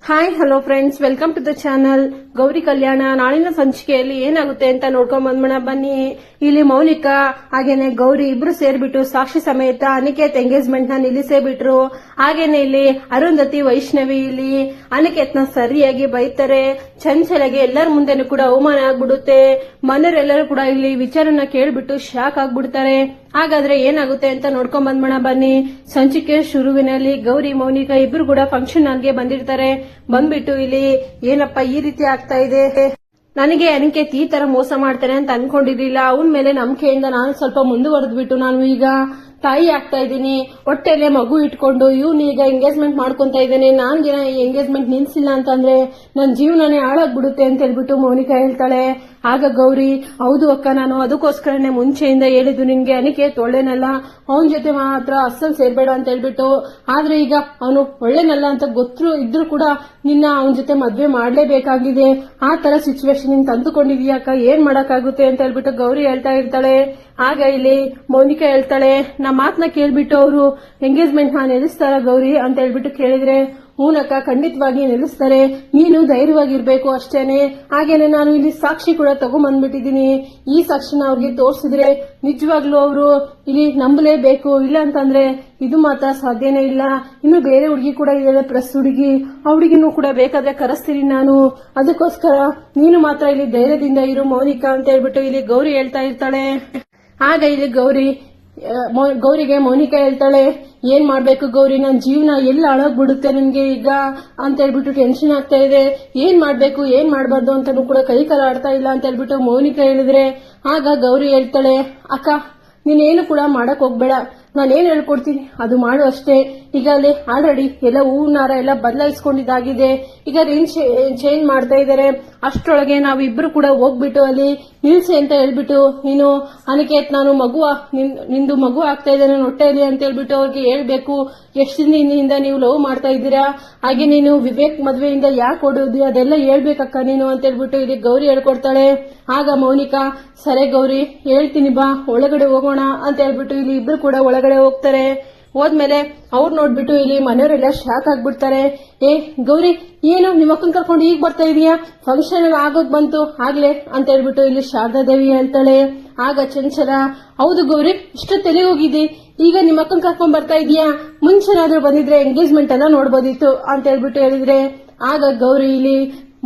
Hi hello friends, welcome to the channel. Gowri Kalyana ನಾಳಿನ ಸಂಚಿಕೆಯಲ್ಲಿ ಏನಾಗುತ್ತೆ ಅಂತ ನೋಡ್ಕೊಂಡ್ ಬಂದ್ಬಿಡ ಬನ್ನಿ. ಇಲ್ಲಿ ಮೌನಿಕಾ ಹಾಗೇನೆ ಗೌರಿ ಇಬ್ರು ಸೇರ್ಬಿಟ್ಟು ಸಾಕ್ಷಿ ಸಮೇತ ಅನಿಕೇತ್ ಎಂಗೇಜ್ಮೆಂಟ್ ನ ನಿಲ್ಲಿಸೇ ಬಿಟ್ರು. ಹಾಗೇನೆ ಇಲ್ಲಿ ಅರುಂಧತಿ ವೈಷ್ಣವಿ ಇಲ್ಲಿ ಅನಿಕೇತ್ ನ ಸರಿಯಾಗಿ ಬೈತಾರೆ. ಚಂಚಲೆಗೆ ಎಲ್ಲರ ಮುಂದೆನೂ ಕೂಡ ಅವಮಾನ ಆಗ್ಬಿಡುತ್ತೆ. ಮನೆಯವರೆಲ್ಲರೂ ಕೂಡ ಇಲ್ಲಿ ವಿಚಾರನ ಕೇಳ್ಬಿಟ್ಟು ಶಾಕ್ ಆಗ್ಬಿಡ್ತಾರೆ. ಹಾಗಾದ್ರೆ ಏನಾಗುತ್ತೆ ಅಂತ ನೋಡ್ಕೊಂಡ್ ಬಂದ್ಬಿಡ ಬನ್ನಿ. ಸಂಚಿಕೆ ಶುರುವಿನಲ್ಲಿ ಗೌರಿ ಮೌನಿಕಾ ಇಬ್ರು ಕೂಡ ಫಂಕ್ಷನ್ ಹಾಲ್ಗೆ ಬಂದಿರ್ತಾರೆ. ಬಂದ್ಬಿಟ್ಟು ಇಲ್ಲಿ ಏನಪ್ಪ ಈ ರೀತಿ ಆಗ್ತಾ ಇದೆ, ನನಗೆ ಅನಿಕೇತ್ ಈ ತರ ಮೋಸ ಮಾಡ್ತಾನೆ ಅಂತ ಅನ್ಕೊಂಡಿರ್ಲಿಲ್ಲ. ಅವನ ಮೇಲೆ ನಂಬಿಕೆಯಿಂದ ನಾನು ಸ್ವಲ್ಪ ಮುಂದುವರೆದ್ಬಿಟ್ಟು ನಾನು ಈಗ ತಾಯಿ ಆಗ್ತಾ ಇದ್ದೀನಿ. ಹೊಟ್ಟೆಲೆ ಮಗು ಇಟ್ಕೊಂಡು ಇವನು ಈಗ ಎಂಗೇಜ್ಮೆಂಟ್ ಮಾಡ್ಕೊಂತ ಇದ್ದೇನೆ. ನಾನ್ಗಿನ ಈ ಎಂಗೇಜ್ಮೆಂಟ್ ನಿಲ್ಸಿಲ್ಲ ಅಂತಂದ್ರೆ ನನ್ನ ಜೀವನನೇ ಹಾಳಾಗ್ಬಿಡುತ್ತೆ ಅಂತ ಹೇಳ್ಬಿಟ್ಟು ಮೌನಿಕಾ ಹೇಳ್ತಾಳೆ. ಆಗ ಗೌರಿ, ಹೌದು ಅಕ್ಕ, ನಾನು ಅದಕ್ಕೋಸ್ಕರನೇ ಮುಂಚೆಯಿಂದ ಹೇಳಿದ್ದು ನಿನ್ಗೆ ಅನಿಕೇತ್ ಒಳ್ಳೆನಲ್ಲ, ಅವನ ಜೊತೆ ಮಾತ್ರ ಅಸ್ಸಲ್ ಸೇರ್ಬೇಡ ಅಂತ ಹೇಳ್ಬಿಟ್ಟು. ಆದ್ರೆ ಈಗ ಅವನು ಒಳ್ಳೆನಲ್ಲ ಅಂತ ಗೊತ್ತು ಇದ್ರೂ ಕೂಡ ನಿನ್ನ ಅವನ ಜೊತೆ ಮದ್ವೆ ಮಾಡ್ಲೇಬೇಕಾಗಿದೆ. ಆ ತರ ಸಿಚುವೇಶನ್ ನಿನ್ ತಂದುಕೊಂಡಿದೀಯ ಅಕ್ಕ, ಏನ್ ಮಾಡಕ್ಕಾಗುತ್ತೆ ಅಂತ ಹೇಳ್ಬಿಟ್ಟು ಗೌರಿ ಹೇಳ್ತಾ ಇರ್ತಾಳೆ. ಆಗ ಇಲ್ಲಿ ಮೌನಿಕಾ ಹೇಳ್ತಾಳೆ, ನಮ್ಮ ಮಾತನ್ನ ಕೇಳ್ಬಿಟ್ಟು ಅವರು ಎಂಗೇಜ್ಮೆಂಟ್ ನಿಲ್ಲಿಸ್ತಾರ ಗೌರಿ ಅಂತ ಹೇಳ್ಬಿಟ್ಟು ಕೇಳಿದ್ರೆ, ಹೂನಕ್ಕ, ಖಂಡಿತವಾಗಿ ನಿಲ್ಲಿಸ್ತಾರೆ, ನೀನು ಧೈರ್ಯವಾಗಿರ್ಬೇಕು ಅಷ್ಟೇನೆ. ಹಾಗೇನೆ ನಾನು ಇಲ್ಲಿ ಸಾಕ್ಷಿ ಕೂಡ ತಗೊಂಡ್ಬಂದ್ಬಿಟ್ಟಿದೀನಿ. ಈ ಸಾಕ್ಷಿನ ಅವ್ರಿಗೆ ತೋರಿಸಿದ್ರೆ ನಿಜವಾಗ್ಲೂ ಅವರು ಇಲ್ಲಿ ನಂಬಲೇಬೇಕು. ಇಲ್ಲ ಅಂತಂದ್ರೆ ಇದು ಮಾತ್ರ ಸಾಧ್ಯನೇ ಇಲ್ಲ. ಇನ್ನು ಬೇರೆ ಹುಡುಗಿ ಕೂಡ ಇದ್ದಾಳೆ, ಪ್ರೆಸ್ ಹುಡುಗಿ, ಆ ಹುಡುಗಿನೂ ಕೂಡ ಬೇಕಾದ್ರೆ ಕರೆಸ್ತೀನಿ ನಾನು. ಅದಕ್ಕೋಸ್ಕರ ನೀನು ಮಾತ್ರ ಇಲ್ಲಿ ಧೈರ್ಯದಿಂದ ಇರು ಮೌನಿಕಾ ಅಂತ ಹೇಳ್ಬಿಟ್ಟು ಇಲ್ಲಿ ಗೌರಿ ಹೇಳ್ತಾ ಇರ್ತಾಳೆ. ಆಗ ಇಲ್ಲಿ ಗೌರಿಗೆ ಮೌನಿಕಾ ಹೇಳ್ತಾಳೆ, ಏನ್ ಮಾಡ್ಬೇಕು ಗೌರಿ, ನನ್ನ ಜೀವನ ಎಲ್ಲ ಹಾಳಾಗ್ಬಿಡುತ್ತೆ ನನ್ಗೆ ಈಗ ಅಂತ ಹೇಳ್ಬಿಟ್ಟು ಟೆನ್ಷನ್ ಆಗ್ತಾ ಇದೆ. ಏನ್ ಮಾಡ್ಬೇಕು ಏನ್ ಮಾಡ್ಬಾರ್ದು ಅಂತಾನು ಕೂಡ ಕೈ ಕಾಲ ಆಡ್ತಾ ಇಲ್ಲ ಅಂತ ಹೇಳ್ಬಿಟ್ಟು ಮೌನಿಕಾ ಹೇಳಿದ್ರೆ, ಆಗ ಗೌರಿ ಹೇಳ್ತಾಳೆ, ಅಕ್ಕ ನೀನೇನು ಕೂಡ ಮಾಡಕ್ ಹೋಗ್ಬೇಡ, ನಾನೇನ್ ಹೇಳ್ಕೊಡ್ತೀನಿ ಅದು ಮಾಡು ಅಷ್ಟೇ. ಈಗ ಅಲ್ಲಿ ಆಲ್ರೆಡಿ ಎಲ್ಲ ಹೂನಾರ ಎಲ್ಲ ಬದಲಾಯಿಸ್ಕೊಂಡಿದ್ದಾಗಿದೆ. ಈಗ ರಿಂಗ್ ಚೇಂಜ್ ಮಾಡ್ತಾ ಇದಾರೆ. ಅಷ್ಟರೊಳಗೆ ನಾವು ಇಬ್ರು ಕೂಡ ಹೋಗ್ಬಿಟ್ಟು ಅಲ್ಲಿ ನಿಲ್ಸಿ ಅಂತ ಹೇಳ್ಬಿಟ್ಟು, ನೀನು ಅನಿಕೇತ್ ನಾನು ನಿಂದು ಮಗು ಆಗ್ತಾ ಇದ್ದಾನೆ ಹೊಟ್ಟೆಯಲ್ಲಿ ಅಂತ ಹೇಳ್ಬಿಟ್ಟು ಅವ್ರಿಗೆ ಹೇಳ್ಬೇಕು. ಎಷ್ಟು ದಿನದಿಂದ ನೀವು ಲವ್ ಮಾಡ್ತಾ ಇದ್ದೀರಾ, ಹಾಗೆ ನೀನು ವಿವೇಕ್ ಮದ್ವೆಯಿಂದ ಯಾಕೆ ಓಡೋದಿ ಅದೆಲ್ಲ ಹೇಳ್ಬೇಕಕ್ಕ ನೀನು ಅಂತ ಹೇಳ್ಬಿಟ್ಟು ಇಲ್ಲಿ ಗೌರಿ ಹೇಳ್ಕೊಡ್ತಾಳೆ. ಆಗ ಮೌನಿಕಾ, ಸರಿ ಗೌರಿ ಹೇಳ್ತೀನಿ ಬಾ ಒಳಗಡೆ ಹೋಗೋಣ ಅಂತ ಹೇಳ್ಬಿಟ್ಟು ಇಲ್ಲಿ ಇಬ್ರು ಕೂಡ ಒಳಗಡೆ ಹೋಗ್ತಾರೆ. ಹೋದ್ಮೇಲೆ ಅವ್ರು ನೋಡ್ಬಿಟ್ಟು ಇಲ್ಲಿ ಮನೆಯವರೆಲ್ಲ ಶಾಕ್ ಆಗ್ಬಿಡ್ತಾರೆ. ಏ ಗೌರಿ, ಏನು ನಿಮ್ಮ ಅಕ್ಕನ್ ಕರ್ಕೊಂಡು ಈಗ ಬರ್ತಾ ಇದೀಯಾ, ಫಂಕ್ಷನ್ ಆಗೋಗ್ ಬಂತು ಆಗ್ಲೇ ಅಂತ ಹೇಳ್ಬಿಟ್ಟು ಇಲ್ಲಿ ಶಾರದಾದೇವಿ ಹೇಳ್ತಾಳೆ. ಆಗ ಚಂಚಲ, ಹೌದು ಗೌರಿ, ಇಷ್ಟು ತಲೆ ಹೋಗಿದ್ದಿ, ಈಗ ನಿಮ್ಮ ಅಕ್ಕನ್ ಕರ್ಕೊಂಡ್ ಬರ್ತಾ ಇದೀಯಾ, ಮುಂಚೆನಾದ್ರೂ ಬಂದಿದ್ರೆ ಎಂಗೇಜ್ಮೆಂಟ್ ಎಲ್ಲ ನೋಡ್ಬೋದಿತ್ತು ಅಂತ ಹೇಳ್ಬಿಟ್ಟು ಹೇಳಿದ್ರೆ. ಆಗ ಗೌರಿ ಇಲ್ಲಿ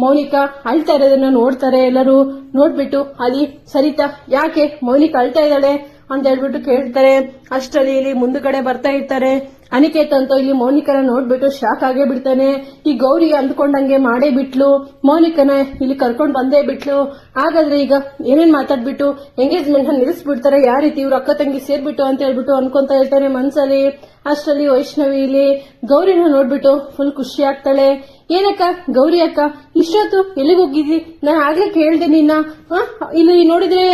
ಮೌನಿಕಾ ಅಳ್ತಾ ಇರೋದನ್ನ ನೋಡ್ತಾರೆ. ಎಲ್ಲರೂ ನೋಡ್ಬಿಟ್ಟು ಅಲ್ಲಿ ಸರಿತಾ ಯಾಕೆ ಮೌನಿಕಾ ಅಳ್ತಾ ಇದ್ದಾಳೆ ಅಂತ ಹೇಳ್ಬಿಟ್ಟು ಕೇಳ್ತಾರೆ. ಅಷ್ಟರಲ್ಲಿ ಇಲ್ಲಿ ಮುಂದುಗಡೆ ಬರ್ತಾ ಇರ್ತಾರೆ. ಅನಿಕೇತ್ ಅಂತ ಇಲ್ಲಿ ಮೌನಿಕನ ನೋಡ್ಬಿಟ್ಟು ಶಾಕ್ ಆಗೇ ಬಿಡ್ತಾನೆ. ಈ ಗೌರಿ ಅಂದ್ಕೊಂಡಂಗೆ ಮಾಡೇ ಬಿಟ್ಲು, ಮೌನಿಕನ ಇಲ್ಲಿ ಕರ್ಕೊಂಡ್ ಬಂದೇ ಬಿಟ್ಲು. ಹಾಗಾದ್ರೆ ಈಗ ಏನೇನ್ ಮಾತಾಡ್ಬಿಟ್ಟು ಎಂಗೇಜ್ಮೆಂಟ್ ನಿಲ್ಲಿಸ್ಬಿಡ್ತಾರೆ, ಯಾವ ರೀತಿ ಇವ್ರು ಅಕ್ಕ ತಂಗಿ ಸೇರ್ಬಿಟ್ಟು ಅಂತ ಹೇಳ್ಬಿಟ್ಟು ಅನ್ಕೊಂತ ಇರ್ತಾನೆ ಮನ್ಸಲ್ಲಿ. ಅಷ್ಟರಲ್ಲಿ ವೈಷ್ಣವಿ ಇಲ್ಲಿ ಗೌರಿನ ನೋಡ್ಬಿಟ್ಟು ಫುಲ್ ಖುಷಿ ಆಗ್ತಾಳೆ. ಏನಕ್ಕ ಗೌರಿ ಅಕ್ಕ, ಇಷ್ಟೊತ್ತು ಎಲ್ಲಿಗೆ ಹೋಗಿದ್ವಿ, ನಾನು ಆಗ್ಲೇ ಕೇಳ್ದೆ ನಿನ್ನ. ಇಲ್ಲಿ ನೋಡಿದ್ರೆ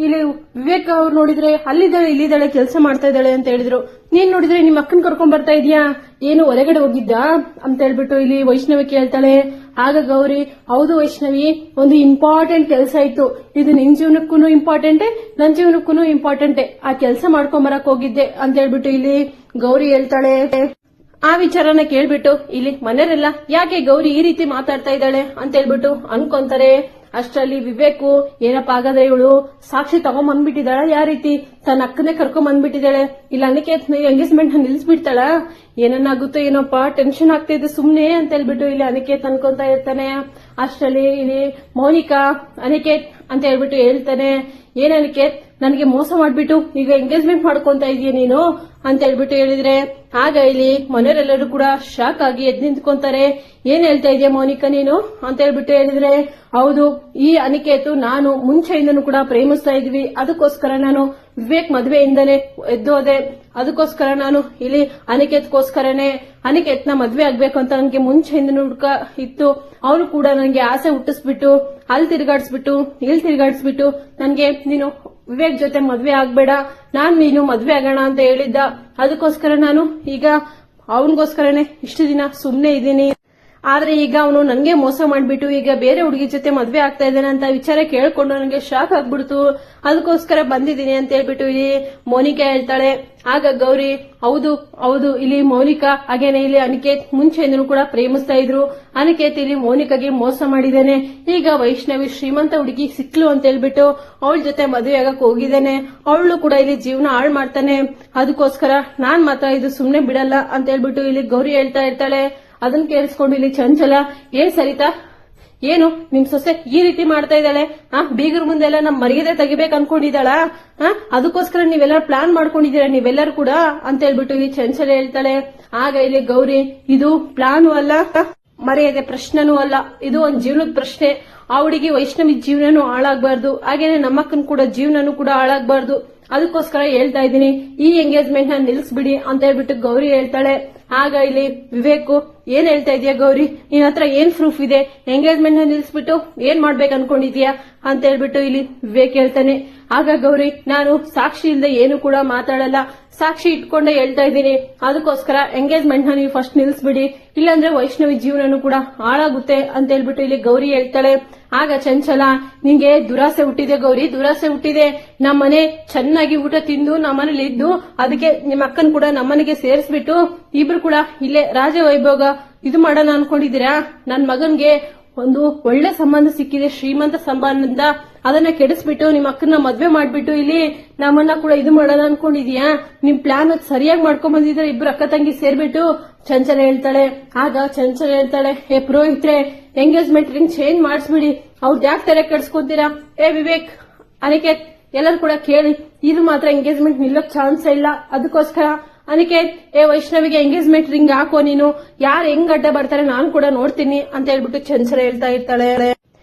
ಇಲ್ಲಿ ವಿವೇಕ್ ಅವ್ರು ನೋಡಿದ್ರೆ ಅಲ್ಲಿದ್ದಾಳೆ ಇಲ್ಲಿದ್ದಾಳೆ ಕೆಲಸ ಮಾಡ್ತಾ ಇದ್ದಾಳೆ ಅಂತ ಹೇಳಿದ್ರು. ನೀನ್ ನೋಡಿದ್ರೆ ನಿಮ್ಮ ಅಕ್ಕನ್ ಕರ್ಕೊಂಡ್ ಬರ್ತಾ ಇದೀಯಾ, ಏನು ಹೊರಗಡೆ ಹೋಗಿದ್ದ ಅಂತ ಹೇಳ್ಬಿಟ್ಟು ಇಲ್ಲಿ ವೈಷ್ಣವಿ ಕೇಳ್ತಾಳೆ. ಆಗ ಗೌರಿ, ಹೌದು ವೈಷ್ಣವಿ, ಒಂದು ಇಂಪಾರ್ಟೆಂಟ್ ಕೆಲಸ ಇತ್ತು, ಇದು ನಿನ್ ಜೀವನಕ್ಕೂ ಇಂಪಾರ್ಟೆಂಟೇ ನನ್ನ ಜೀವನಕ್ಕೂ ಇಂಪಾರ್ಟೆಂಟೇ, ಆ ಕೆಲಸ ಮಾಡ್ಕೊಂಡ್ ಬರಕ್ ಹೋಗಿದ್ದೆ ಅಂತ ಹೇಳ್ಬಿಟ್ಟು ಇಲ್ಲಿ ಗೌರಿ ಹೇಳ್ತಾಳೆ. ಆ ವಿಚಾರನ ಕೇಳ್ಬಿಟ್ಟು ಇಲ್ಲಿ ಮನೆಯವರೆಲ್ಲ ಯಾಕೆ ಗೌರಿ ಈ ರೀತಿ ಮಾತಾಡ್ತಾ ಇದ್ದಾಳೆ ಅಂತ ಹೇಳ್ಬಿಟ್ಟು ಅನ್ಕೊಂತಾರೆ. ಅಷ್ಟರಲ್ಲಿ ವಿವೇಕು, ಏನಪ್ಪಾ ಹಾಗಾದ್ರೆ ಇವಳು ಸಾಕ್ಷಿ ತಗೊಂಡ್ಬಂದ್ಬಿಟ್ಟಿದ್ದಾಳ, ಯಾವ ರೀತಿ ತನ್ನ ಅಕ್ಕನೇ ಕರ್ಕೊಂಡ್ ಬಂದ್ಬಿಟ್ಟಿದ್ದಾಳೆ, ಇಲ್ಲ ಅನಿಕೇತ್ ಎಂಗೇಜ್ಮೆಂಟ್ ನಿಲ್ಲಿಸ್ಬಿಡ್ತಾಳ, ಏನನ್ನಾಗುತ್ತೋ ಏನಪ್ಪಾ ಟೆನ್ಷನ್ ಆಗ್ತಾ ಇದೆ ಸುಮ್ನೆ ಅಂತ ಹೇಳ್ಬಿಟ್ಟು ಇಲ್ಲಿ ಅನಿಕೇತ್ ಅನ್ಕೊಂತ ಇರ್ತಾನೆ. ಅಷ್ಟರಲ್ಲಿ ಇಲ್ಲಿ ಮೌನಿಕಾ ಅನಿಕೇತ್ ಅಂತ ಹೇಳ್ಬಿಟ್ಟು ಹೇಳ್ತಾನೆ, ಏನ್ ಅನಿಕೇತ್ ನನಗೆ ಮೋಸ ಮಾಡ್ಬಿಟ್ಟು ಈಗ ಎಂಗೇಜ್ಮೆಂಟ್ ಮಾಡ್ಕೊಂತ ಇದೀಯ ನೀನು ಅಂತ ಹೇಳ್ಬಿಟ್ಟು ಹೇಳಿದ್ರೆ. ಆಗ ಇಲ್ಲಿ ಮನೆಯವರೆಲ್ಲರೂ ಕೂಡ ಶಾಕ್ ಆಗಿ ಎದ್ ನಿಂತ್ಕೊಂತಾರೆ. ಏನ್ ಹೇಳ್ತಾ ಇದೀಯ ಮೌನಿಕಾ ನೀನು ಅಂತ ಹೇಳ್ಬಿಟ್ಟು ಹೇಳಿದ್ರೆ, ಹೌದು, ಈ ಅನಿಕೇತು ನಾನು ಮುಂಚೆಯಿಂದನೂ ಕೂಡ ಪ್ರೇಮಿಸ್ತಾ ಇದ್ವಿ, ಅದಕ್ಕೋಸ್ಕರ ನಾನು ವಿವೇಕ್ ಮದ್ವೆಯಿಂದನೇ ಎದ್ದೋದೆ, ಅದಕ್ಕೋಸ್ಕರ ನಾನು ಇಲ್ಲಿ ಅನಿಕೇತ್ಗೋಸ್ಕರನೇ ಅನಿಕೇತ್ನ ಮದ್ವೆ ಆಗ್ಬೇಕು ಅಂತ ನನಗೆ ಮುಂಚೆಯಿಂದನೂ ಹುಡ್ಕ ಇತ್ತು. ಅವನು ಕೂಡ ನನಗೆ ಆಸೆ ಹುಟ್ಟಿಸ್ಬಿಟ್ಟು ಅಲ್ಲಿ ತಿರುಗಾಡಿಸ್ಬಿಟ್ಟು ಇಲ್ಲಿ ತಿರುಗಾಡಿಸ್ಬಿಟ್ಟು ನನಗೆ ನೀನು ವಿವೇಕ್ ಜೊತೆ ಮದ್ವೆ ಆಗ್ಬೇಡ, ನೀನು ಮದ್ವೆ ಆಗೋಣ ಅಂತ ಹೇಳಿದ್ದ, ಅದಕ್ಕೋಸ್ಕರ ನಾನು ಈಗ ಅವನಿಗೋಸ್ಕರನೇ ಇಷ್ಟು ದಿನ ಸುಮ್ನೆ ಇದ್ದೀನಿ. ಆದ್ರೆ ಈಗ ಅವನು ನನ್ಗೆ ಮೋಸ ಮಾಡ್ಬಿಟ್ಟು ಈಗ ಬೇರೆ ಹುಡುಗಿ ಜೊತೆ ಮದ್ವೆ ಆಗ್ತಾ ಇದ್ದಾನೆ ಅಂತ ವಿಚಾರ ಕೇಳ್ಕೊಂಡು ನನಗೆ ಶಾಕ್ ಆಗ್ಬಿಡ್ತು. ಅದಕ್ಕೋಸ್ಕರ ಬಂದಿದ್ದೀನಿ ಅಂತ ಹೇಳ್ಬಿಟ್ಟು ಇಲ್ಲಿ ಮೋನಿಕಾ ಹೇಳ್ತಾಳೆ. ಆಗ ಗೌರಿ ಹೌದು ಹೌದು ಇಲ್ಲಿ ಮೌನಿಕಾ ಹಾಗೇನೆ ಇಲ್ಲಿ ಅನಿಕೇತ್ ಮುಂಚೆಂದೂ ಕೂಡ ಪ್ರೇಮಿಸ್ತಾ ಇದ್ರು. ಅನಿಕೇತ್ ಇಲ್ಲಿ ಮೋನಿಕಾಗೆ ಮೋಸ ಮಾಡಿದ್ದಾನೆ. ಈಗ ವೈಷ್ಣವಿ ಶ್ರೀಮಂತ ಹುಡುಗಿ ಸಿಕ್ಲು ಅಂತ ಹೇಳ್ಬಿಟ್ಟು ಅವಳ ಜೊತೆ ಮದುವೆ ಆಗಕ್ ಹೋಗಿದ್ದಾನೆ. ಅವಳು ಕೂಡ ಇಲ್ಲಿ ಜೀವನ ಹಾಳು ಮಾಡ್ತಾನೆ. ಅದಕ್ಕೋಸ್ಕರ ನಾನ್ ಮಾತ್ರ ಇದು ಸುಮ್ನೆ ಬಿಡಲ್ಲ ಅಂತ ಹೇಳ್ಬಿಟ್ಟು ಇಲ್ಲಿ ಗೌರಿ ಹೇಳ್ತಾ ಇರ್ತಾಳೆ. ಅದನ್ನ ಕೇಳಿಸ್ಕೊಂಡು ಇಲ್ಲಿ ಚಂಚಲ ಏನ್ ಸರಿತಾ ಏನು ನಿಮ್ ಸೊಸೆ ಈ ರೀತಿ ಮಾಡ್ತಾ ಇದ್ದಾಳೆ, ಬೀಗರ ಮುಂದೆಲ್ಲ ನಮ್ ಮರ್ಯಾದೆ ತೆಗಿಬೇಕು ಅನ್ಕೊಂಡಿದ್ದಾಳ, ಅದಕ್ಕೋಸ್ಕರ ನೀವೆಲ್ಲ ಪ್ಲಾನ್ ಮಾಡ್ಕೊಂಡಿದ್ದೀರಾ ನೀವೆಲ್ಲರೂ ಕೂಡ ಅಂತ ಹೇಳ್ಬಿಟ್ಟು ಇಲ್ಲಿ ಚಂಚಲ ಹೇಳ್ತಾಳೆ. ಆಗ ಇಲ್ಲಿ ಗೌರಿ ಇದು ಪ್ಲಾನು ಅಲ್ಲ ಮರ್ಯಾದೆ ಪ್ರಶ್ನೆನೂ ಅಲ್ಲ, ಇದು ಒಂದ್ ಜೀವನದ ಪ್ರಶ್ನೆ. ಆ ಹುಡುಗಿ ವೈಷ್ಣವಿ ಜೀವನನೂ ಹಾಳಾಗ್ಬಾರ್ದು, ಹಾಗೇನೆ ನಮ್ಮಕ್ಕನ್ ಕೂಡ ಜೀವನನೂ ಕೂಡ ಹಾಳಾಗ್ಬಾರ್ದು. ಅದಕ್ಕೋಸ್ಕರ ಹೇಳ್ತಾ ಇದ್ದೀನಿ ಈ ಎಂಗೇಜ್ಮೆಂಟ್ ನ ನಿಲ್ಸ್ಬಿಡಿ ಅಂತ ಹೇಳ್ಬಿಟ್ಟು ಗೌರಿ ಹೇಳ್ತಾಳೆ. ಆಗ ಇಲ್ಲಿ ವಿವೇಕ್ ಏನ್ ಹೇಳ್ತಾ ಇದೀಯಾ ಗೌರಿ, ನಿನ್ ಹತ್ರ ಏನ್ ಪ್ರೂಫ್ ಇದೆ, ಎಂಗೇಜ್ಮೆಂಟ್ ನ ನಿಲ್ಸ್ಬಿಟ್ಟು ಏನ್ ಮಾಡ್ಬೇಕು ಅನ್ಕೊಂಡಿದ್ಯಾ ಅಂತ ಹೇಳ್ಬಿಟ್ಟು ಇಲ್ಲಿ ವಿವೇಕ್ ಹೇಳ್ತಾನೆ. ಆಗ ಗೌರಿ ನಾನು ಸಾಕ್ಷಿ ಇಲ್ಲದೆ ಏನು ಕೂಡ ಮಾತಾಡಲ್ಲ, ಸಾಕ್ಷಿ ಇಟ್ಕೊಂಡೆ ಹೇಳ್ತಾ ಇದ್ದೀನಿ. ಅದಕ್ಕೋಸ್ಕರ ಎಂಗೇಜ್ಮೆಂಟ್ ನ ನೀವು ಫಸ್ಟ್ ನಿಲ್ಸ್ಬಿಡಿ, ಇಲ್ಲಾಂದ್ರೆ ವೈಷ್ಣವಿ ಜೀವನನೂ ಕೂಡ ಹಾಳಾಗುತ್ತೆ ಅಂತ ಹೇಳ್ಬಿಟ್ಟು ಇಲ್ಲಿ ಗೌರಿ ಹೇಳ್ತಾಳೆ. ಆಗ ಚಂಚಲ ನಿಂಗೆ ದುರಾಸೆ ಹುಟ್ಟಿದೆ ಗೌರಿ, ದುರಾಸೆ ಹುಟ್ಟಿದೆ. ನಮ್ಮನೆ ಚೆನ್ನಾಗಿ ಊಟ ತಿಂದು ನಮ್ಮನೇಲಿ ಇದ್ದು ಅದಕ್ಕೆ ನಿಮ್ಮ ಅಕ್ಕನ್ ಕೂಡ ನಮ್ಮನೆಗೆ ಸೇರಿಸ್ಬಿಟ್ಟು ಇಬ್ರು ಕೂಡ ಇಲ್ಲೇ ರಾಜವೈಭೋಗ ಇದು ಮಾಡೋಣ ಅನ್ಕೊಂಡಿದ್ದೀರಾ. ನನ್ ಮಗನ್ಗೆ ಒಂದು ಒಳ್ಳೆ ಸಂಬಂಧ ಸಿಕ್ಕಿದೆ, ಶ್ರೀಮಂತ ಸಂಬಂಧ, ಅದನ್ನ ಕೆಡಿಸ್ಬಿಟ್ಟು ನಿಮ್ಮ ಅಕ್ಕನ ಮದ್ವೆ ಮಾಡ್ಬಿಟ್ಟು ಇಲ್ಲಿ ನಮ್ಮನ್ನ ಕೂಡ ಇದು ಮಾಡೋಣ ಅನ್ಕೊಂಡಿದ್ಯಾ. ನಿಮ್ ಪ್ಲಾನ್ ಅದು ಸರಿಯಾಗಿ ಮಾಡ್ಕೊಂಡ್ ಬಂದಿದ್ರೆ ಇಬ್ರು ಅಕ್ಕ ತಂಗಿ ಸೇರ್ಬಿಟ್ಟು ಚಂಚಲ ಹೇಳ್ತಾಳೆ. ಆಗ ಚಂಚಲ ಹೇಳ್ತಾಳೆ ಹೇ ಪುರೋಹಿತ್ರೆ ಎಂಗೇಜ್ಮೆಂಟ್ ರಿಂಗ್ ಚೇಂಜ್ ಮಾಡಿಸ್ಬಿಡಿ, ಅವ್ರದ್ದು ಯಾಕೆ ತರ ಕೆಡ್ಸ್ಕೊಂತೀರಾ. ಏ ವಿವೇಕ್ ಅನಿಕೇತ್ ಎಲ್ಲರೂ ಕೂಡ ಕೇಳಿ, ಇದು ಮಾತ್ರ ಎಂಗೇಜ್ಮೆಂಟ್ ನಿಲ್ಲೋಕ್ ಚಾನ್ಸ್ ಇಲ್ಲ. ಅದಕ್ಕೋಸ್ಕರ ಅನಿಕೇತ್ ಏ ವೈಷ್ಣವಿಗೆ ಎಂಗೇಜ್ಮೆಂಟ್ ರಿಂಗ್ ಹಾಕೋ, ನೀನು ಯಾರು ಹೆಂಗ್ ಅಡ್ಡ ಬರ್ತಾರೆ ನಾನು ಕೂಡ ನೋಡ್ತೀನಿ ಅಂತ ಹೇಳ್ಬಿಟ್ಟು ಚಂಚಲ ಹೇಳ್ತಾ ಇರ್ತಾಳೆ.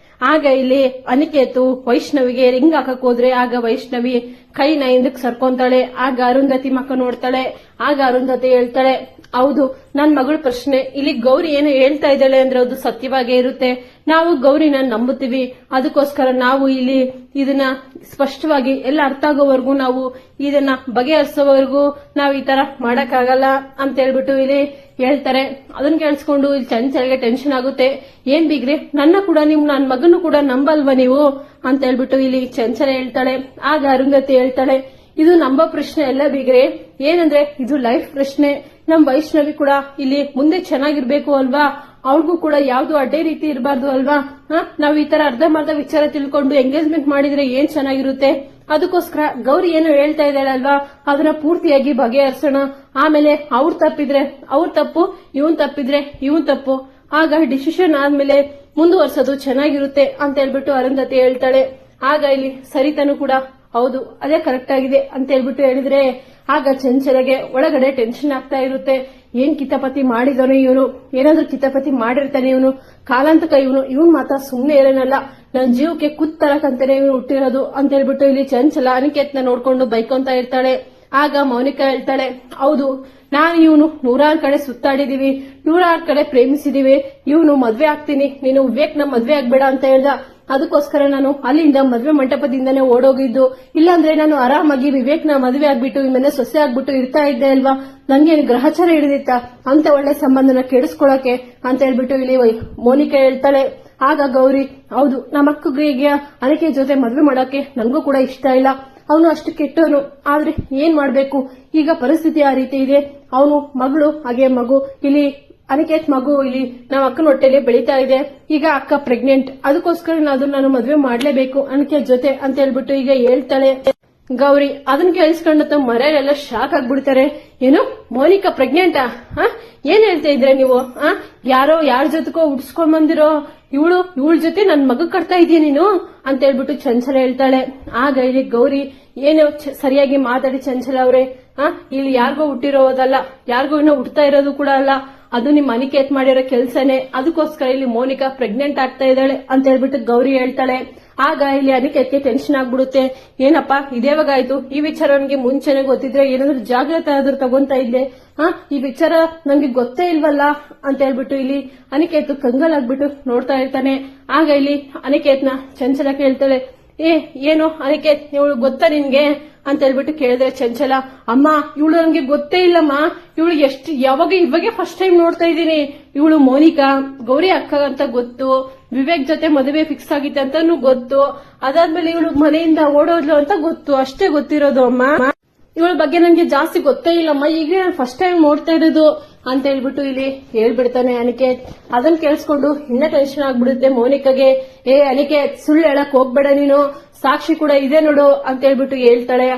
ಆಗ ಇಲ್ಲಿ ಅನಿಕೇತು ವೈಷ್ಣವಿಗೆ ರಿಂಗ್ ಹಾಕಕ್ ಹೋದ್ರೆ ಆಗ ವೈಷ್ಣವಿ ಕೈನ ಹಿಂದಕ್ ಸರ್ಕೊಂತಾಳೆ. ಆಗ ಅರುಂಧತಿ ಮಕ್ಕ ನೋಡ್ತಾಳೆ. ಆಗ ಅರುಂಧತಿ ಹೇಳ್ತಾಳೆ ಹೌದು ನನ್ ಮಗಳ ಪ್ರಶ್ನೆ ಇಲ್ಲಿ ಗೌರಿ ಏನು ಹೇಳ್ತಾ ಇದ್ದಾಳೆ ಅಂದ್ರೆ ಅದು ಸತ್ಯವಾಗೇ ಇರುತ್ತೆ, ನಾವು ಗೌರಿನ ನಂಬುತ್ತೀವಿ. ಅದಕ್ಕೋಸ್ಕರ ನಾವು ಇಲ್ಲಿ ಇದನ್ನ ಸ್ಪಷ್ಟವಾಗಿ ಎಲ್ಲ ಅರ್ಥ ಆಗೋವರೆಗೂ ನಾವು ಇದನ್ನ ಬಗೆಹರಿಸೋವರೆಗೂ ನಾವು ಈ ತರ ಮಾಡಕ್ಕಾಗಲ್ಲ ಅಂತ ಹೇಳ್ಬಿಟ್ಟು ಇಲ್ಲಿ ಹೇಳ್ತಾರೆ. ಅದನ್ನ ಕೇಳಿಸ್ಕೊಂಡು ಇಲ್ಲಿ ಚಂಚಲಿಗೆ ಟೆನ್ಷನ್ ಆಗುತ್ತೆ. ಏನ್ ಬಿಗ್ರೆ ನನ್ನ ಕೂಡ ನನ್ನ ಮಗನು ಕೂಡ ನಂಬಲ್ವಾ ನೀವು ಅಂತ ಹೇಳ್ಬಿಟ್ಟು ಇಲ್ಲಿ ಚಂಚಲ ಹೇಳ್ತಾಳೆ. ಆಗ ಅರುಂಧತಿ ಹೇಳ್ತಾಳೆ ಇದು ನಂಬೋ ಪ್ರಶ್ನೆ ಎಲ್ಲ ಬಿಗ್ರೆ, ಏನಂದ್ರೆ ಇದು ಲೈಫ್ ಪ್ರಶ್ನೆ. ನಮ್ ವೈಷ್ಣವಿ ಕೂಡ ಇಲ್ಲಿ ಮುಂದೆ ಚೆನ್ನಾಗಿರ್ಬೇಕು ಅಲ್ವಾ, ಅವ್ರಿಗೂ ಕೂಡ ಯಾವ್ದು ಅಡ್ಡೆ ರೀತಿ ಇರಬಾರ್ದು ಅಲ್ವಾ. ನಾವ್ ಈ ತರ ಅರ್ಧಂಬರ್ಧ ವಿಚಾರ ತಿಳ್ಕೊಂಡು ಎಂಗೇಜ್ಮೆಂಟ್ ಮಾಡಿದ್ರೆ ಏನ್ ಚೆನ್ನಾಗಿರುತ್ತೆ. ಅದಕ್ಕೋಸ್ಕರ ಗೌರಿ ಏನು ಹೇಳ್ತಾ ಇದ್ದಾಳೆ ಅಲ್ವಾ ಅದನ್ನ ಪೂರ್ತಿಯಾಗಿ ಬಗೆಹರಿಸೋಣ. ಆಮೇಲೆ ಅವ್ರ ತಪ್ಪಿದ್ರೆ ಅವ್ರ ತಪ್ಪು, ಇವನ್ ತಪ್ಪಿದ್ರೆ ಇವನ್ ತಪ್ಪು, ಆಗ ಡಿಸಿಷನ್ ಆದ್ಮೇಲೆ ಮುಂದುವರ್ಸೋದು ಚೆನ್ನಾಗಿರುತ್ತೆ ಅಂತ ಹೇಳ್ಬಿಟ್ಟು ಅರುಂಧತಿ ಹೇಳ್ತಾಳೆ. ಆಗ ಇಲ್ಲಿ ಸರಿತಾನು ಕೂಡ ಹೌದು ಅದೇ ಕರೆಕ್ಟ್ ಆಗಿದೆ ಅಂತ ಹೇಳ್ಬಿಟ್ಟು ಹೇಳಿದ್ರೆ ಆಗ ಚಂಚಲಗೆ ಒಳಗಡೆ ಟೆನ್ಷನ್ ಆಗ್ತಾ ಇರುತ್ತೆ. ಏನ್ ಕಿತಾಪತಿ ಮಾಡಿದಾನೆ ಇವನು, ಏನಾದ್ರೂ ಕಿತಾಪತಿ ಮಾಡಿರ್ತಾನೆ ಇವನು, ಕಾಲಾಂತಕ ಇವನು ಮಾತ್ರ ಸುಮ್ನೆ ಇರೋನಲ್ಲ, ನನ್ನ ಜೀವಕ್ಕೆ ಕುತ್ತರಕಂತಾನೆ ಇವನು ಹುಟ್ಟಿರೋದು ಅಂತ ಹೇಳ್ಬಿಟ್ಟು ಇಲ್ಲಿ ಚಂಚಲ ಅನಿಕೇತ್ನ ನೋಡ್ಕೊಂಡು ಬೈಕೊಂತ ಇರ್ತಾಳೆ. ಆಗ ಮೌನಿಕಾ ಹೇಳ್ತಾಳೆ ಹೌದು ನಾನು ಇವನು 100 ಕಡೆ ಸುತ್ತಾಡಿದೀವಿ, 100 ಕಡೆ ಪ್ರೇಮಿಸಿದೀವಿ, ಇವನು ಮದ್ವೆ ಆಗ್ತೀನಿ ನೀನು ವಿವೇಕ್ ನ ಮದ್ವೆ ಆಗ್ಬೇಡ ಅಂತ ಹೇಳ್ದ. ಅದಕ್ಕೋಸ್ಕರ ನಾನು ಅಲ್ಲಿಂದ ಮದ್ವೆ ಮಂಟಪದಿಂದನೇ ಓಡೋಗಿದ್ದು, ಇಲ್ಲಾಂದ್ರೆ ನಾನು ಆರಾಮಾಗಿ ವಿವೇಕ್ ನ ಮದ್ವೆ ಆಗ್ಬಿಟ್ಟು ಈ ಸೊಸೆ ಆಗ್ಬಿಟ್ಟು ಇರ್ತಾ ಇದ್ದೆ ಅಲ್ವಾ. ನಂಗೆ ಗ್ರಹಚಾರ ಹಿಡಿದಿತ್ತ ಅಂತ ಒಳ್ಳೆ ಸಂಬಂಧನ ಕೆಡಿಸ್ಕೊಳಕ್ಕೆ ಅಂತ ಹೇಳ್ಬಿಟ್ಟು ಇಲ್ಲಿ ಮೋನಿಕಾ ಹೇಳ್ತಾಳೆ. ಆಗ ಗೌರಿ ಹೌದು ನಮ್ಮ ಅಕ್ಕಗೆ ಅನಿಕೆ ಜೊತೆ ಮದ್ವೆ ಮಾಡಕ್ಕೆ ನನಗೂ ಕೂಡ ಇಷ್ಟ ಇಲ್ಲ, ಅವನು ಅಷ್ಟು ಕೆಟ್ಟವನು. ಆದ್ರೆ ಏನ್ ಮಾಡ್ಬೇಕು, ಈಗ ಪರಿಸ್ಥಿತಿ ಆ ರೀತಿ ಇದೆ. ಅವನು ಮಗಳು ಹಾಗೆ ಮಗು ಇಲ್ಲಿ ಅನಿಕೇತ್ ಮಗು ಇಲ್ಲಿ ನಮ್ಮ ಅಕ್ಕನ ಹೊಟ್ಟೆಲಿ ಬೆಳೀತಾ ಇದೆ. ಈಗ ಅಕ್ಕ ಪ್ರೆಗ್ನೆಂಟ್, ಅದಕ್ಕೋಸ್ಕರ ನಾನು ಮದ್ವೆ ಮಾಡ್ಲೇಬೇಕು ಅನಿಕೇತ್ ಜೊತೆ ಅಂತ ಹೇಳ್ಬಿಟ್ಟು ಈಗ ಹೇಳ್ತಾಳೆ ಗೌರಿ. ಅದನ್ನ ಕೇಳಿಸ್ಕೊಂಡು ಮರೆಯರೆಲ್ಲ ಶಾಕ್ ಆಗ್ಬಿಡ್ತಾರೆ. ಏನು ಮೋನಿಕಾ ಪ್ರೆಗ್ನೆಂಟಾ, ಏನ್ ಹೇಳ್ತಾ ಇದ್ರೆ ನೀವು, ಯಾರೋ ಯಾರ ಜೊತೆಗೋ ಉಡ್ಸ್ಕೊಂಡ್ ಬಂದಿರೋ ಇವಳ ಜೊತೆ ನನ್ ಮಗ ಕಟ್ತಾ ಇದೀಯ ನೀನು ಅಂತ ಹೇಳ್ಬಿಟ್ಟು ಚಂಚಲ ಹೇಳ್ತಾಳೆ. ಆಗ ಇಲ್ಲಿ ಗೌರಿ ಏನು ಸರಿಯಾಗಿ ಮಾತಾಡಿ ಚಂಚಲ ಅವ್ರೆ, ಇಲ್ಲಿ ಯಾರಿಗೋ ಹುಟ್ಟಿರೋದಲ್ಲ, ಯಾರಿಗೋ ಇನ್ನೂ ಹುಡ್ತಾ ಇರೋದು ಕೂಡ ಅಲ್ಲ, ಅದು ನಿಮ್ ಅನಿಕೇತ್ ಮಾಡಿರೋ ಕೆಲ್ಸನೇ. ಅದಕ್ಕೋಸ್ಕರ ಇಲ್ಲಿ ಮೋನಿಕಾ ಪ್ರೆಗ್ನೆಂಟ್ ಆಗ್ತಾ ಇದ್ದಾಳೆ ಅಂತ ಹೇಳ್ಬಿಟ್ಟು ಗೌರಿ ಹೇಳ್ತಾಳೆ. ಆಗ ಇಲ್ಲಿ ಅನಿಕೇತ್ಗೆ ಟೆನ್ಷನ್ ಆಗ್ಬಿಡುತ್ತೆ. ಏನಪ್ಪಾ ಇದೇವಾಗಾಯ್ತು, ಈ ವಿಚಾರ ನನಗೆ ಮುಂಚೆನೆ ಗೊತ್ತಿದ್ರೆ ಏನಾದ್ರೂ ಜಾಗ್ರತೆ ಆದ್ರೂ ತಗೊಂತಾ ಇದ್ದೆ, ಈ ವಿಚಾರ ನಂಗೆ ಗೊತ್ತೇ ಇಲ್ವಲ್ಲ ಅಂತ ಹೇಳ್ಬಿಟ್ಟು ಇಲ್ಲಿ ಅನಿಕೇತ್ ಕಂಗಾಲಾಗ್ಬಿಟ್ಟು ನೋಡ್ತಾ ಇರ್ತಾನೆ. ಆಗ ಇಲ್ಲಿ ಅನಿಕೇತ್ನ ಚಂಚಲ ಕೇಳ್ತಾಳೆ ಏನು ಅದಕ್ಕೆ ಇವಳು ಗೊತ್ತಾ ನಿನ್ಗೆ ಅಂತ ಹೇಳ್ಬಿಟ್ಟು ಕೇಳಿದ್ರೆ ಚಂಚಲ, ಅಮ್ಮ ಇವಳು ನನ್ಗೆ ಗೊತ್ತೇ ಇಲ್ಲಮ್ಮ, ಇವಳು ಇವಾಗೆ ಫಸ್ಟ್ ಟೈಮ್ ನೋಡ್ತಾ ಇದ್ದೀನಿ. ಇವಳು ಮೋನಿಕಾ ಗೌರಿ ಅಕ್ಕ ಅಂತ ಗೊತ್ತು, ವಿವೇಕ್ ಜೊತೆ ಮದುವೆ ಫಿಕ್ಸ್ ಆಗಿತ್ತೆ ಅಂತಾನು ಗೊತ್ತು, ಅದಾದ್ಮೇಲೆ ಇವಳು ಮನೆಯಿಂದ ಓಡೋದ್ಲು ಅಂತ ಗೊತ್ತು, ಅಷ್ಟೇ ಗೊತ್ತಿರೋದು ಅಮ್ಮ. ಇವಳ ಬಗ್ಗೆ ನನ್ಗೆ ಜಾಸ್ತಿ ಗೊತ್ತೇ ಇಲ್ಲಮ್ಮ, ಈಗ ನಾನು ಫಸ್ಟ್ ಟೈಮ್ ನೋಡ್ತಾ ಇರೋದು ಅಂತ ಹೇಳ್ಬಿಟ್ಟು ಇಲ್ಲಿ ಹೇಳ್ಬಿಡ್ತಾನೆ ಅನಿಕೇತ್. ಅದನ್ನ ಕೇಳಿಸ್ಕೊಂಡು ಇನ್ನ ಟೆನ್ಷನ್ ಆಗ್ಬಿಡುತ್ತೆ ಮೋನಿಕಾಗೆ. ಅನಿಕೇತ್ ಸುಳ್ಳು ಹೇಳಕ್ ಹೋಗ್ಬೇಡ ನೀನು, ಸಾಕ್ಷಿ ಕೂಡ ಇದೆ ನೋಡು ಅಂತ ಹೇಳ್ಬಿಟ್ಟು ಹೇಳ್ತಾಳೆ.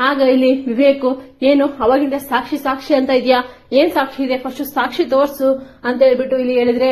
ಆಗ ಇಲ್ಲಿ ವಿವೇಕ್, ಏನು ಅವಾಗಿಂದ ಸಾಕ್ಷಿ ಅಂತ ಇದೆಯಾ, ಏನ್ ಸಾಕ್ಷಿ ಇದೆ ಫಸ್ಟ್ ಸಾಕ್ಷಿ ತೋರ್ಸು ಅಂತ ಹೇಳ್ಬಿಟ್ಟು ಇಲ್ಲಿ ಹೇಳಿದ್ರೆ,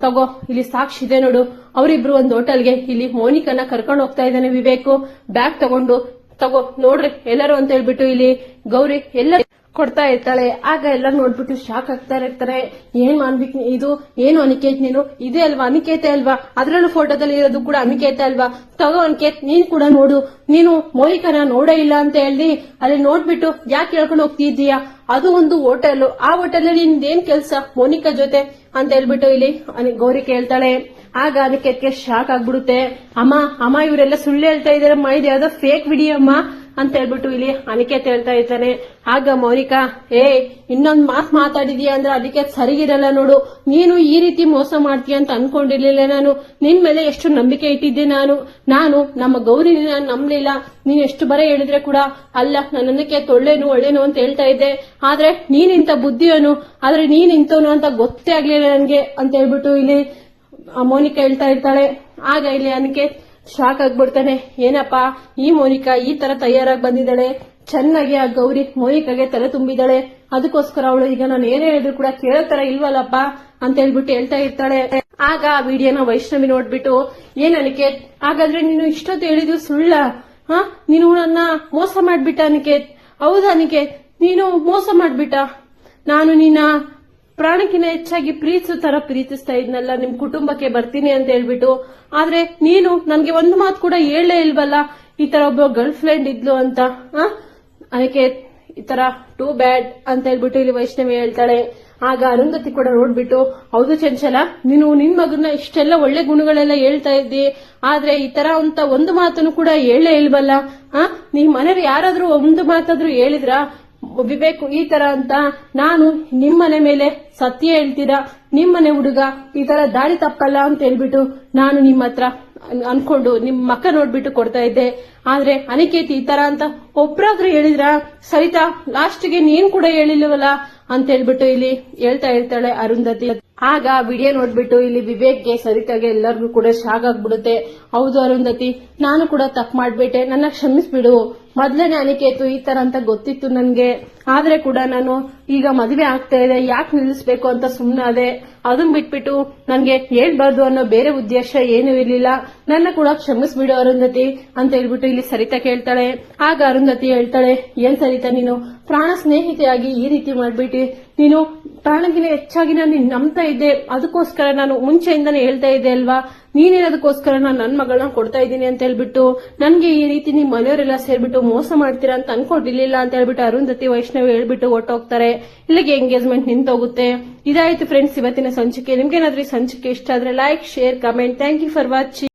ತಗೋ ಇಲ್ಲಿ ಸಾಕ್ಷಿ ಇದೆ ನೋಡು. ಅವರಿಬ್ರು ಒಂದು ಹೋಟೆಲ್ಗೆ ಇಲ್ಲಿ ಮೋನಿಕನ್ನ ಕರ್ಕೊಂಡು ಹೋಗ್ತಾ ಇದ್ದಾನೆ ವಿವೇಕ್, ಬ್ಯಾಗ್ ತಗೊಂಡು ತಗೋ ನೋಡ್ರಿ ಎಲ್ಲರೂ ಅಂತ ಹೇಳ್ಬಿಟ್ಟು ಇಲ್ಲಿ ಗೌರಿ ಎಲ್ಲ ಕೊಡ್ತಾ ಇರ್ತಾಳೆ. ಆಗ ಎಲ್ಲರೂ ನೋಡ್ಬಿಟ್ಟು ಶಾಕ್ ಆಗ್ತಾ ಇರ್ತಾರೆ. ಏನ್ ಮಾಡ್ಬೇಕು ಇದು, ಏನು ಅನಿಕೇತ್ ನೀನು, ಇದೇ ಅಲ್ವಾ ಅನಿಕೇತೆ ಅಲ್ವಾ, ಅದ್ರಲ್ಲೂ ಫೋಟೋದಲ್ಲಿ ಇರೋದು ಕೂಡ ಅನಿಕೇತೆ ಅಲ್ವಾ, ತಗೋ ಅನಿಕೇತ್ ನೀನ್ ಕೂಡ ನೋಡು, ನೀನು ಮೋನಿಕನ ನೋಡೇ ಇಲ್ಲ ಅಂತ ಹೇಳಿ ಅಲ್ಲಿ ನೋಡ್ಬಿಟ್ಟು ಯಾಕೆ ಹೇಳ್ಕೊಂಡು ಹೋಗ್ತಿದ್ದೀಯಾ, ಅದು ಒಂದು ಹೋಟೆಲ್, ಆ ಹೋಟೆಲ್ ನಿಂದೇನ್ ಕೆಲ್ಸ ಮೋನಿಕಾ ಜೊತೆ ಅಂತ ಹೇಳ್ಬಿಟ್ಟು ಇಲ್ಲಿ ಗೌರಿ ಕೇಳ್ತಾಳೆ. ಆಗ ಅನಿಕೇತ್ಗೆ ಶಾಕ್ ಆಗ್ಬಿಡುತ್ತೆ. ಅಮ್ಮ ಇವರೆಲ್ಲ ಸುಳ್ಳು ಹೇಳ್ತಾ ಇದಾರಮ್ಮ, ಇದು ಯಾವ್ದೋ ಫೇಕ್ ವಿಡಿಯೋ ಅಮ್ಮ ಅಂತ ಹೇಳ್ಬಿಟ್ಟು ಇಲ್ಲಿ ಅನಿಕೇತ್ ಹೇಳ್ತಾ ಇರ್ತಾನೆ. ಆಗ ಮೌನಿಕಾ, ಇನ್ನೊಂದ್ ಮಾತು ಮಾತಾಡಿದೀಯ ಅಂದ್ರೆ ಅದಕ್ಕೆ ಸರಿಗಿರಲ್ಲ ನೋಡು, ನೀನು ಈ ರೀತಿ ಮೋಸ ಮಾಡ್ತೀಯ ಅಂತ ಅನ್ಕೊಂಡಿರ್ಲಿಲ್ಲ ನಾನು, ನಿನ್ ಮೇಲೆ ಎಷ್ಟು ನಂಬಿಕೆ ಇಟ್ಟಿದ್ದೆ ನಾನು ನಮ್ಮ ಗೌರಿನ ನಾನು ನಂಬಲಿಲ್ಲ, ನೀನ್ ಎಷ್ಟು ಬರ ಹೇಳಿದ್ರೆ ಕೂಡ ಅಲ್ಲ ನನ್ನಕ್ಕೆ ಒಳ್ಳೇನು ಅಂತ ಹೇಳ್ತಾ ಇದ್ದೆ, ಆದ್ರೆ ನೀನಿಂತ ಬುದ್ಧಿಯವನು, ಆದ್ರೆ ನೀನ್ ಇಂತವನು ಅಂತ ಗೊತ್ತೇ ಆಗ್ಲಿಲ್ಲ ನನ್ಗೆ ಅಂತ ಹೇಳ್ಬಿಟ್ಟು ಇಲ್ಲಿ ಮೋನಿಕಾ ಹೇಳ್ತಾ ಇರ್ತಾಳೆ. ಆಗ ಇಲ್ಲಿ ಅನಿಕೇತ್ ಶಾಕ್ ಆಗ್ಬಿಡ್ತಾನೆ. ಏನಪ್ಪಾ ಈ ಮೋನಿಕಾ ಈ ತರ ತಯಾರಾಗಿ ಬಂದಿದ್ದಾಳೆ, ಚೆನ್ನಾಗಿ ಆ ಗೌರಿ ಮೋನಿಕಾಗೆ ತಲೆ ತುಂಬಿದ್ದಾಳೆ, ಅದಕ್ಕೋಸ್ಕರ ಅವಳು ಈಗ ನಾನು ಏನೇ ಹೇಳಿದ್ರು ಕೂಡ ಕೇಳೋ ತರ ಇಲ್ವಲ್ಲಪ್ಪ ಅಂತ ಹೇಳ್ಬಿಟ್ಟು ಹೇಳ್ತಾ ಇರ್ತಾಳೆ. ಆಗ ಆ ವಿಡಿಯೋನ ವೈಷ್ಣವಿ ನೋಡ್ಬಿಟ್ಟು, ಏನ್ ಅನಿಕೇತ್ ಹಾಗಾದ್ರೆ ನೀನು ಇಷ್ಟೊತ್ತು ಹೇಳಿದ್ದು ಸುಳ್ಳ, ನೀನು ನನ್ನ ಮೋಸ ಮಾಡ್ಬಿಟ್ಟ ಅನಿಕೇತ್, ಹೌದಾ ಅನಿಕೇತ್ ನೀನು ಮೋಸ ಮಾಡ್ಬಿಟ್ಟ, ನಾನು ನಿನ್ನ ಪ್ರಾಣಕ್ಕಿಂತ ಹೆಚ್ಚಾಗಿ ಪ್ರೀತಿಸ್ತಾ ಇದ್ನಲ್ಲ, ನಿಮ್ ಕುಟುಂಬಕ್ಕೆ ಬರ್ತೀನಿ ಅಂತ ಹೇಳ್ಬಿಟ್ಟು, ಆದ್ರೆ ನೀನು ನನ್ಗೆ ಒಂದು ಮಾತು ಕೂಡ ಹೇಳೇ ಇಲ್ವಲ್ಲ ಈ ತರ ಒಬ್ಬ ಗರ್ಲ್ ಫ್ರೆಂಡ್ ಇದ್ಲು ಅಂತ. ಅದಕ್ಕೆ ಈ ತರ ಟೂ ಬ್ಯಾಡ್ ಅಂತ ಹೇಳ್ಬಿಟ್ಟು ಇಲ್ಲಿ ವೈಷ್ಣವಿ ಹೇಳ್ತಾಳೆ. ಆಗ ಅರುಂಧತಿ ಕೂಡ ನೋಡ್ಬಿಟ್ಟು, ಹೌದು ಚಂಚಲ ನೀನು ನಿನ್ ಮಗನ ಇಷ್ಟೆಲ್ಲ ಒಳ್ಳೆ ಗುಣಗಳೆಲ್ಲ ಹೇಳ್ತಾ ಇದ್ದಿ, ಆದ್ರೆ ಈ ತರ ಅಂತ ಒಂದು ಮಾತನ್ನು ಕೂಡ ಹೇಳೇ ಇಲ್ವಲ್ಲ, ನಿಮ್ ಮನೇಲಿ ಯಾರಾದ್ರೂ ಒಂದು ಮಾತಾದ್ರೂ ಹೇಳಿದ್ರ ವಿವೇಕ್ ಈ ತರ ಅಂತ, ನಾನು ನಿಮ್ಮನೆ ಮೇಲೆ ಸತ್ಯ ಹೇಳ್ತೀರಾ, ನಿಮ್ಮನೆ ಹುಡುಗ ಈ ತರ ದಾರಿ ತಪ್ಪಲ್ಲ ಅಂತ ಹೇಳ್ಬಿಟ್ಟು ನಾನು ನಿಮ್ಮ ಹತ್ರ ಅನ್ಕೊಂಡು ನಿಮ್ ಮಕ್ಕ ನೋಡ್ಬಿಟ್ಟು ಕೊಡ್ತಾ ಇದ್ದೆ, ಆದ್ರೆ ಅನಿಕೇತ್ ಈ ತರ ಅಂತ ಒಬ್ರಾದ್ರೂ ಹೇಳಿದ್ರ ಸರಿತಾ, ಲಾಸ್ಟ್ಗೆ ನೀನ್ ಕೂಡ ಹೇಳಿಲ್ವಲ್ಲ ಅಂತ ಹೇಳ್ಬಿಟ್ಟು ಇಲ್ಲಿ ಹೇಳ್ತಾ ಇರ್ತಾಳೆ ಅರುಂಧತಿ. ಆಗ ವಿಡಿಯೋ ನೋಡ್ಬಿಟ್ಟು ಇಲ್ಲಿ ವಿವೇಕ್ಗೆ ಸರಿತಾಗೆ ಎಲ್ಲರಿಗೂ ಕೂಡ ಶಾಕ್ ಆಗ್ಬಿಡುತ್ತೆ. ಹೌದು ಅರುಂಧತಿ, ನಾನು ಕೂಡ ತಪ್ಪು ಮಾಡ್ಬಿಟ್ಟೆ, ನನ್ನ ಕ್ಷಮಿಸ್ಬಿಡು, ಮೊದ್ಲೇನೆ ಅನಿಕೇತು ಈ ತರ ಅಂತ ಗೊತ್ತಿತ್ತು ನನ್ಗೆ, ಆದ್ರೆ ಕೂಡ ನಾನು ಈಗ ಮದುವೆ ಆಗ್ತಾ ಇದೆ ಯಾಕೆ ನಿಲ್ಲಿಸ್ಬೇಕು ಅಂತ ಸುಮ್ಮನಾದೆ, ಅದನ್ನ ಬಿಟ್ಬಿಟ್ಟು ನನ್ಗೆ ಹೇಳ್ಬಾರ್ದು ಅನ್ನೋ ಬೇರೆ ಉದ್ದೇಶ ಏನೂ ಇರ್ಲಿಲ್ಲ, ನನ್ನ ಕೂಡ ಕ್ಷಮಿಸ್ಬಿಡು ಅರುಂಧತಿ ಅಂತ ಹೇಳ್ಬಿಟ್ಟು ಇಲ್ಲಿ ಸರಿತಾ ಕೇಳ್ತಾಳೆ. ಆಗ ಅರುಂಧತಿ ಹೇಳ್ತಾಳೆ, ಏನ್ ಸರಿತಾ ನೀನು ಪ್ರಾಣ ಸ್ನೇಹಿತೆಯಾಗಿ ಈ ರೀತಿ ಮಾಡ್ಬಿಟ್ಟು, ನೀನು ಪ್ರಾಣಕ್ಕಿಂತ ಹೆಚ್ಚಾಗಿ ನಾನು ನಂಬ್ತಾ ಇದ್ದೆ, ಅದಕ್ಕೋಸ್ಕರ ನಾನು ಮುಂಚೆಯಿಂದಾನೇ ಹೇಳ್ತಾ ಇದ್ದೆ ಅಲ್ವಾ, ನೀನೇನದಕ್ಕೋಸ್ಕರ ನಾನು ನನ್ನ ಮಗಳನ್ನ ಕೊಡ್ತಾ ಇದ್ದೀನಿ ಅಂತ ಹೇಳ್ಬಿಟ್ಟು ನನ್ಗೆ ಈ ರೀತಿ ನಿಮ್ ಮನೆಯವರೆಲ್ಲ ಸೇರ್ಬಿಟ್ಟು ಮೋಸ ಮಾಡ್ತೀರಾ ಅಂತ ಅನ್ಕೊಂಡಿರ್ಲಿಲ್ಲ ಅಂತ ಹೇಳ್ಬಿಟ್ಟು ಅರುಂಧತಿ ವೈಷ್ಣವಿ ಹೇಳ್ಬಿಟ್ಟು ಹೊಟ್ಟೋಗ್ತಾರೆ. ಇಲ್ಲಿಗೆ ಎಂಗೇಜ್ಮೆಂಟ್ ನಿಂತೋಗುತ್ತೆ. ಇದಾಯ್ತು ಫ್ರೆಂಡ್ಸ್ ಇವತ್ತಿನ ಸಂಚಿಕೆ. ನಿಮ್ಗೇನಾದ್ರೂ ಈ ಸಂಚಿಕೆ ಇಷ್ಟ ಆದ್ರೆ like, share, comment. Thank you for watching.